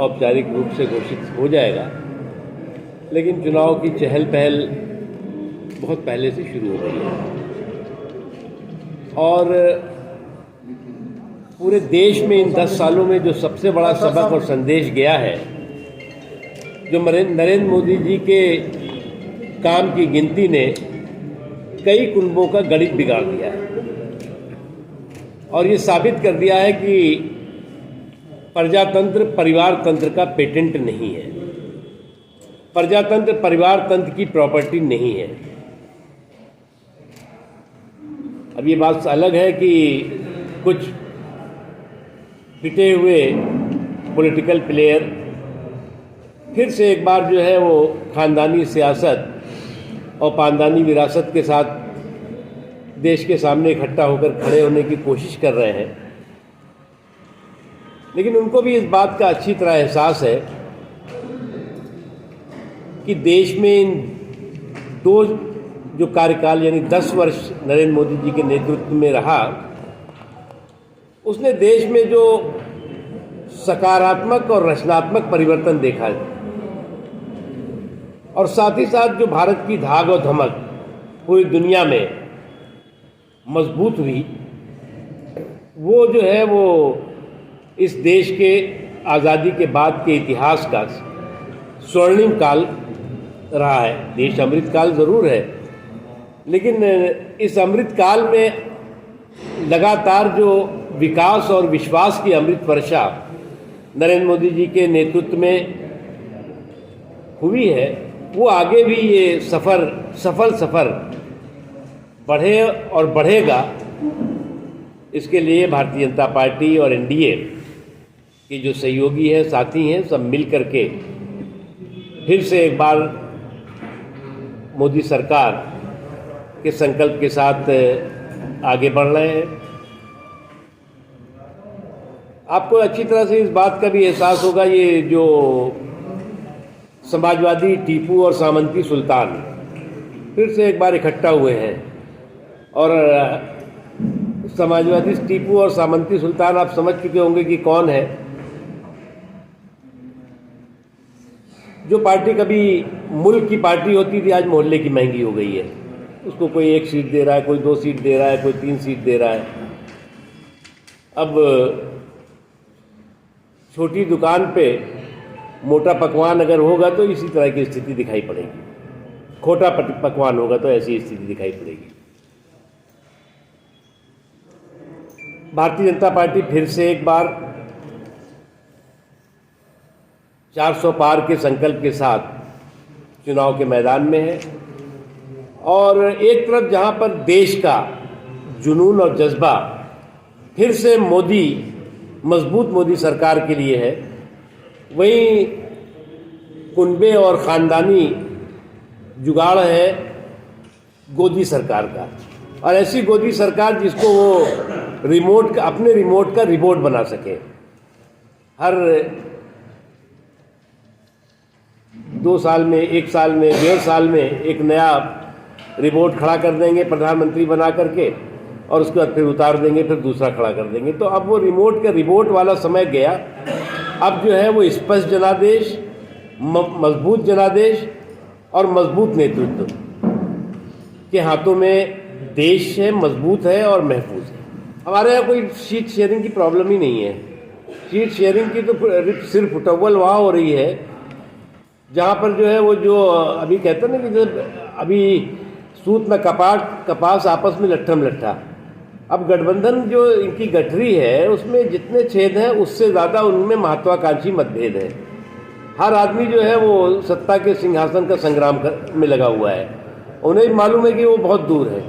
औपचारिक रूप से घोषित हो जाएगा, लेकिन चुनाव की चहल पहल बहुत पहले से शुरू हो गई है और पूरे देश में इन 10 सालों में जो सबसे बड़ा सबक और संदेश गया है, जो नरेंद्र मोदी जी के काम की गिनती ने कई कुनबों का गणित बिगाड़ दिया है और ये साबित कर दिया है कि प्रजातंत्र परिवार तंत्र का पेटेंट नहीं है, प्रजातंत्र परिवार तंत्र की प्रॉपर्टी नहीं है। अब ये बात अलग है कि कुछ पिटे हुए पॉलिटिकल प्लेयर फिर से एक बार जो है वो खानदानी सियासत और पानदानी विरासत के साथ देश के सामने इकट्ठा होकर खड़े होने की कोशिश कर रहे हैं, लेकिन उनको भी इस बात का अच्छी तरह एहसास है कि देश में इन दो जो कार्यकाल यानी 10 वर्ष नरेंद्र मोदी जी के नेतृत्व में रहा, उसने देश में जो सकारात्मक और रचनात्मक परिवर्तन देखा है और साथ ही साथ जो भारत की धाग और धमक पूरी दुनिया में मजबूत हुई, वो जो है वो इस देश के आज़ादी के बाद के इतिहास का स्वर्णिम काल रहा है। देश अमृत काल ज़रूर है, लेकिन इस अमृत काल में लगातार जो विकास और विश्वास की अमृत वर्षा नरेंद्र मोदी जी के नेतृत्व में हुई है, वो आगे भी ये सफल सफ़र बढ़े और बढ़ेगा। इसके लिए भारतीय जनता पार्टी और एनडीए के जो सहयोगी हैं, साथी हैं, सब मिल करके फिर से एक बार मोदी सरकार के संकल्प के साथ आगे बढ़ रहे हैं। आपको अच्छी तरह से इस बात का भी एहसास होगा, ये जो समाजवादी टीपू और सामंती सुल्तान फिर से एक बार इकट्ठा हुए हैं और समाजवादी टीपू और सामंती सुल्तान आप समझ चुके होंगे कि कौन है। जो पार्टी कभी मुल्क की पार्टी होती थी, आज मोहल्ले की महंगी हो गई है। उसको कोई 1 सीट दे रहा है, कोई 2 सीट दे रहा है, कोई 3 सीट दे रहा है। अब छोटी दुकान पे मोटा पकवान अगर होगा तो इसी तरह की स्थिति दिखाई पड़ेगी, खोटा पकवान होगा तो ऐसी स्थिति दिखाई पड़ेगी। भारतीय जनता पार्टी फिर से एक बार 400 पार के संकल्प के साथ चुनाव के मैदान में है और एक तरफ जहां पर देश का जुनून और जज्बा फिर से मजबूत मोदी सरकार के लिए है, वहीं कुनबे और ख़ानदानी जुगाड़ है गोदी सरकार का। और ऐसी गोदी सरकार जिसको वो अपने रिमोट का रिमोट बना सके। हर 2 साल में, 1 साल में, 1.5 साल में एक नया रिमोट खड़ा कर देंगे प्रधानमंत्री बना करके और उसके बाद फिर उतार देंगे, फिर दूसरा खड़ा कर देंगे। तो अब वो रिमोट वाला समय गया। अब जो है वो स्पष्ट जनादेश, मजबूत जनादेश और मजबूत नेतृत्व के हाथों में देश है, मजबूत है और महफूज है। हमारे यहाँ कोई सीट शेयरिंग की प्रॉब्लम ही नहीं है। सीट शेयरिंग की तो सिर्फ टॉवल वहाँ हो रही है जहाँ पर जो है वो जो अभी कहते हैं ना कि अभी सूत में कपास आपस में लट्ठम लट्ठा। अब गठबंधन जो इनकी गठरी है उसमें जितने छेद हैं उससे ज़्यादा उनमें महत्वाकांक्षी मतभेद है। हर आदमी जो है वो सत्ता के सिंहासन का संग्राम में लगा हुआ है। उन्हें मालूम है कि वो बहुत दूर है।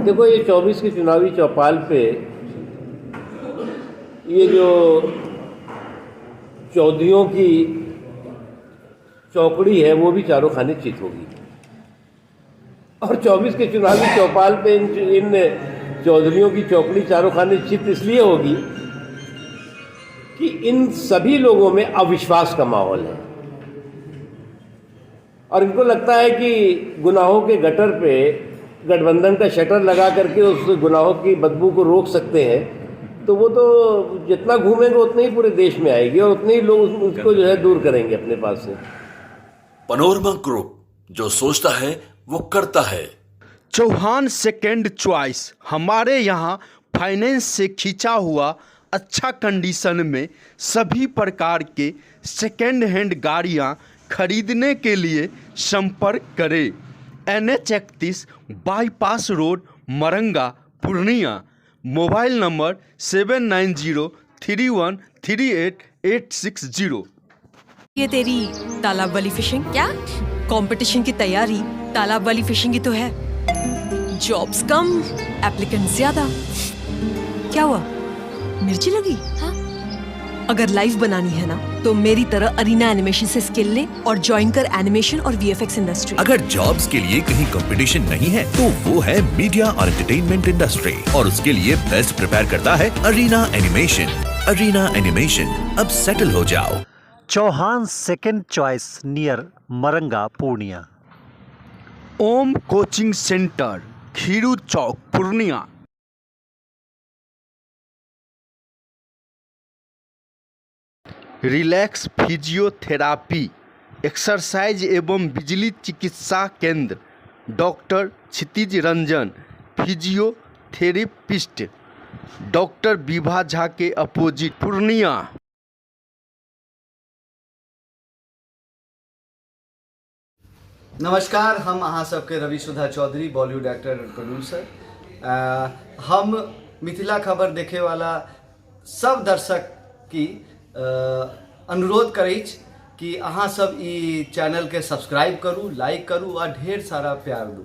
देखो, ये 24 के चुनावी चौपाल पे ये जो चौधरियों की चौकड़ी है वो भी चारों खाने चित होगी। और 24 के चुनावी चौपाल पे इन चौधरियों की चौकड़ी चारों खाने चित इसलिए होगी कि इन सभी लोगों में अविश्वास का माहौल है और इनको लगता है कि गुनाहों के गटर पे गठबंधन का शटर लगा करके उस गुनाहों की बदबू को रोक सकते हैं तो वो तो जितना घूमेंगे उतने ही पूरे देश में आएगी और उतने ही लोग उसको जो है दूर करेंगे अपने पास से। पनोरमा ग्रुप, जो सोचता है वो करता है। चौहान सेकेंड चॉइस, हमारे यहाँ फाइनेंस से खींचा हुआ अच्छा कंडीशन में सभी प्रकार के सेकेंड हैंड गाड़ियाँ खरीदने के लिए संपर्क करें। NH31 bypass road, Maranga, Purnia. Mobile number 7903138860। ये तेरी तालाब वाली फिशिंग क्या? कंपटीशन की तैयारी तालाब वाली फिशिंग ही तो है। जॉब्स कम, एप्लीकेंट ज्यादा। क्या हुआ, मिर्ची लगी? हाँ? अगर लाइव बनानी है ना तो मेरी तरह अरीना एनिमेशन से स्किल ले और ज्वाइन कर एनिमेशन और VFX इंडस्ट्री। अगर जॉब्स के लिए कहीं कंपटीशन नहीं है तो वो है मीडिया और एंटरटेनमेंट इंडस्ट्री, और उसके लिए बेस्ट प्रिपेयर करता है अरीना एनिमेशन। अरीना एनिमेशन, अब सेटल हो जाओ। Chauhan second choice, near Maranga, Purnia. Om coaching centre, Khiru Chowk, Purnia. Relax physiotherapy, exercise एवं बिजली चिकित्सा केंद्र, doctor Kshitij Ranjan, physiotherapist, doctor Vibha Jha के अपोजिट, पूर्णिया। नमस्कार, हम अहाँ सबके रवि सुधा चौधरी, बॉलीवुड एक्टर और प्रोड्यूसर। हम मिथिला खबर देखे वाला सब दर्शक की अनुरोध करै छी कि अहाँ सब ई चैनल के सब्सक्राइब करू, लाइक करू और ढेर सारा प्यार दू।